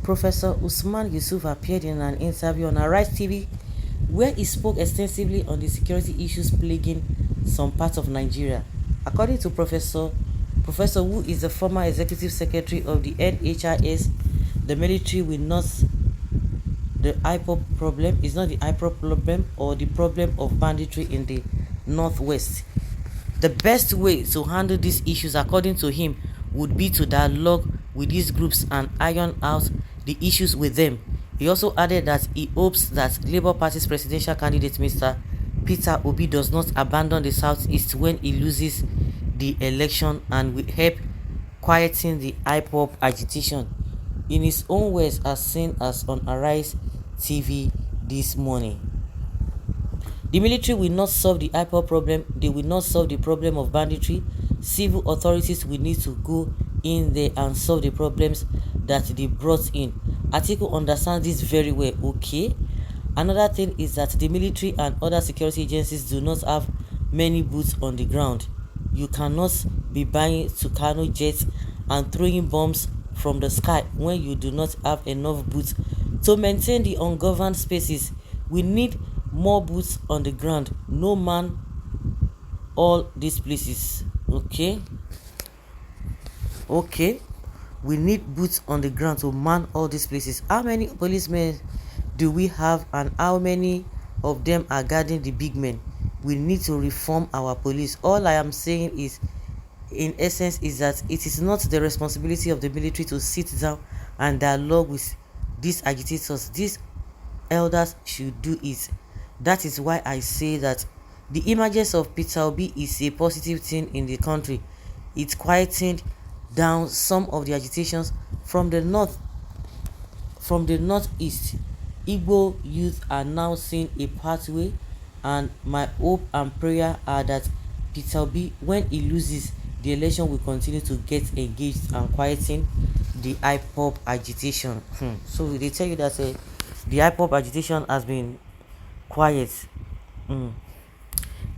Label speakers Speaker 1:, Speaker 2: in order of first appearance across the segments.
Speaker 1: Professor Usman Yusuf appeared in an interview on Arise TV where he spoke extensively on the security issues plaguing some parts of Nigeria. According to Professor, who is the former executive secretary of the NHIS, the military will not the Ipob problem is not the Ipob problem or the problem of banditry in the northwest. The best way to handle these issues, according to him, would be to dialogue with these groups and iron out the issues with them. He also added that he hopes that Labour Party's presidential candidate Mr. Peter Obi does not abandon the southeast when he loses the election and will help quieting the Ipob agitation. In his own words, as seen as on Arise TV this morning, the military will not solve the Ipob problem. They will not solve the problem of banditry. Civil authorities will need to go in there and solve the problems that they brought in. Atiku understands this very well. Okay. Another thing is that the military and other security agencies do not have many boots on the ground. You cannot be buying Tucano jets and throwing bombs from the sky when you do not have enough boots to maintain the ungoverned spaces. We need more boots on the ground. No man all these places. Okay, we need boots on the ground to man all these places. How many policemen do we have and how many of them are guarding the big men? We need to reform our police. All I am saying is, in essence, is that it is not the responsibility of the military to sit down and dialogue with these agitators. These elders should do it. That is why I say that the emergence of Peter Obi is a positive thing in the country. It quietened down some of the agitations from the northeast. Igbo youth are now seeing a pathway, and my hope and prayer are that Peter Obi, when he loses the election, will continue to get engaged and quieting the Ipob agitation. So they tell you that the Ipob agitation has been quiet.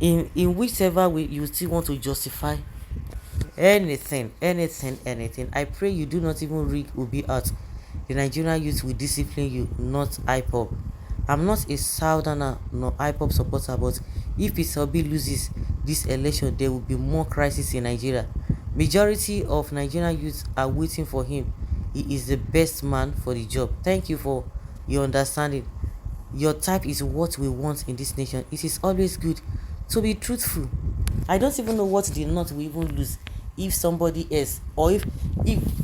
Speaker 1: In whichever way you still want to justify anything, I pray you do not even rig Obi out. The Nigerian youth will discipline you, not Ipob. I'm not a Southerner nor Ipob supporter, but if Peter Obi loses this election, there will be more crisis in Nigeria. Majority of Nigerian youth are waiting for him. He is the best man for the job. Thank you for your understanding. Your type is what we want in this nation. It is always good to be truthful. I don't even know what the North will even lose if somebody else, or if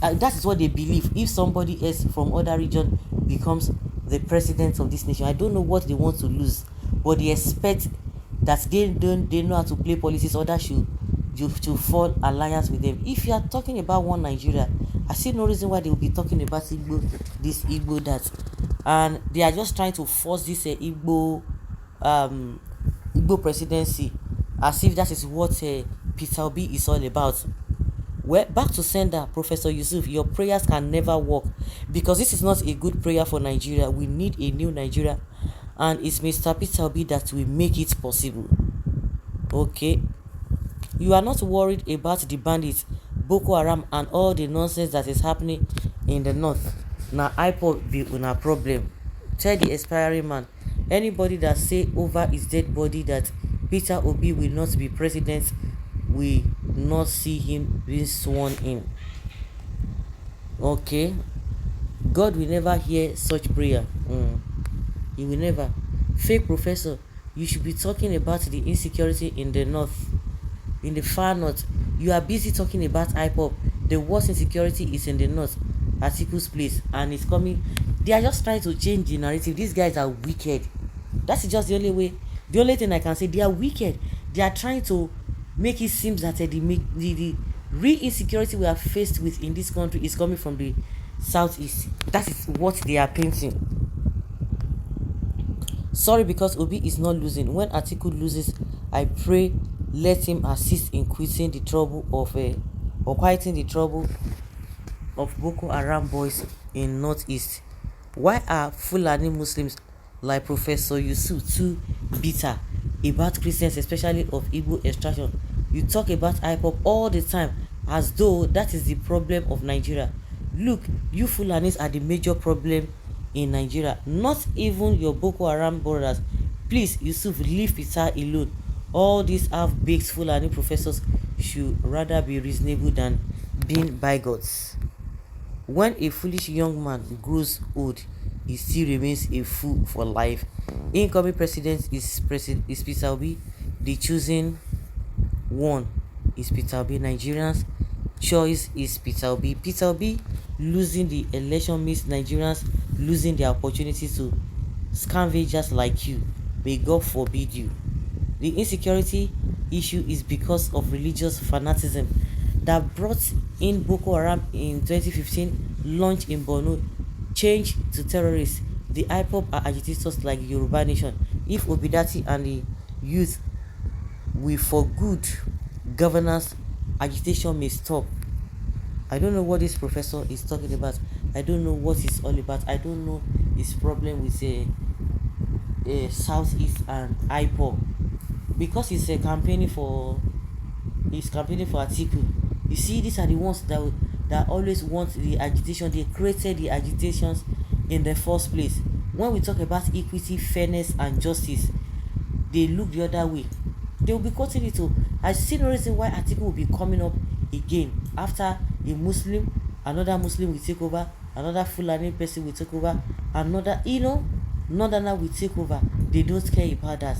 Speaker 1: that is what they believe, if somebody else from other region becomes the president of this nation. I don't know what they want to lose, but they expect that they know how to play policies. Others should fall alliance with them. If you are talking about one Nigeria, I see no reason why they will be talking about Igbo this, Igbo that, and they are just trying to force this Igbo presidency as if that is what Peter Obi is all about. Well, back to sender, Professor Yusuf, your prayers can never work because this is not a good prayer for Nigeria. We need a new Nigeria, and it's Mr. Peter Obi that will make it possible. Okay, you are not worried about the bandits, Boko Haram, and all the nonsense that is happening in the north. Now, Ipob be una problem. Tell the expiring man, anybody that say over his dead body that Peter Obi will not be president, we not see him being sworn in. Okay, God will never hear such prayer. He will never. Fake professor, you should be talking about the insecurity in the north, in the far north. You are busy talking about Ipob. The worst insecurity is in the north, Atiku's place, and it's coming. They are just trying to change the narrative. These guys are wicked. That's just the only way. The only thing I can say, they are wicked. They are trying to make it seem that the real insecurity we are faced with in this country is coming from the southeast. That is what they are painting. Sorry, because Obi is not losing. When Atiku loses, I pray let him assist in quieting the trouble of Boko Haram boys in northeast. Why are Fulani Muslims like Professor Yusuf too bitter about Christians, especially of Igbo extraction? You talk about Ipob all the time as though that is the problem of Nigeria. Look, you Fulanis are the major problem in Nigeria, not even your Boko Haram brothers. Please, Yusuf, leave Peter alone. All these half-baked Fulani professors should rather be reasonable than being bigots. When a foolish young man grows old, he still remains a fool for life. Incoming president is Peter Obi. The chosen one is Peter Obi. Nigerians' choice is Peter Obi. Peter Obi losing the election means Nigerians losing the opportunity to scavengers like you. May God forbid you. The insecurity issue is because of religious fanaticism that brought in Boko Haram in 2015, launched in Borno, changed to terrorists. The Ipob are agitators like Yoruba Nation. If Obidati and the youth will for good governance, agitation may stop. I don't know what this professor is talking about. I don't know what it's all about. I don't know his problem with Southeast and Ipob, because he's campaigning for Atiku. You see, these are the ones that always want the agitation. They created the agitations in the first place. When we talk about equity, fairness, and justice, they look the other way. They will be cutting it too. I see no reason why Atiku will be coming up again after a Muslim, another Muslim will take over, another Fulani person will take over, another, Northerner will take over. They don't care about that.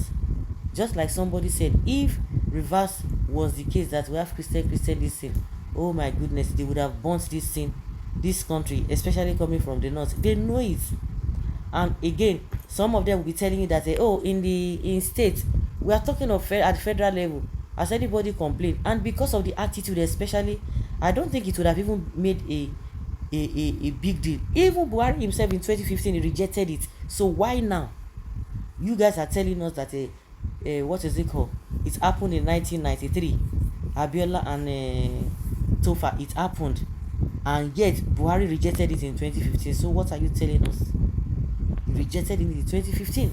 Speaker 1: Just like somebody said, if reverse was the case, that we have Christian this thing, oh my goodness, they would have burnt this thing, this country, especially coming from the north. They know it. And again, some of them will be telling you that oh, in states, we are talking of at the federal level, has anybody complained? And because of the attitude, especially, I don't think it would have even made a big deal. Even Buhari himself in 2015, he rejected it. So why now? You guys are telling us that what is it called? It happened in 1993. Abiola and Tofa, it happened, and yet Buhari rejected it in 2015. So what are you telling us? He rejected it in 2015.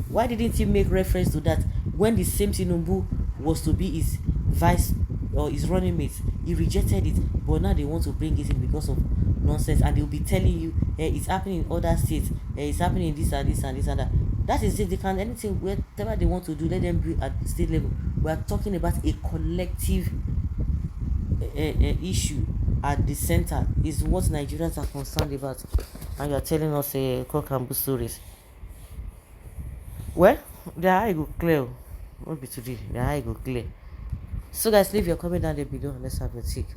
Speaker 1: Why didn't he make reference to that when the same Tinubu was to be his vice or his running mate? He rejected it, but now they want to bring it in because of nonsense, and they'll be telling you it's happening in other states, it's happening in this and this and this and that. That is it. They can anything, whatever they want to do, let them do at the state level. We are talking about a collective issue at the center is what Nigerians are concerned about, and you are telling us cock and bull stories. Well, their eye go clear. Won't be today. Their eye go clear. So guys, leave your comment down there below. Let's have your take.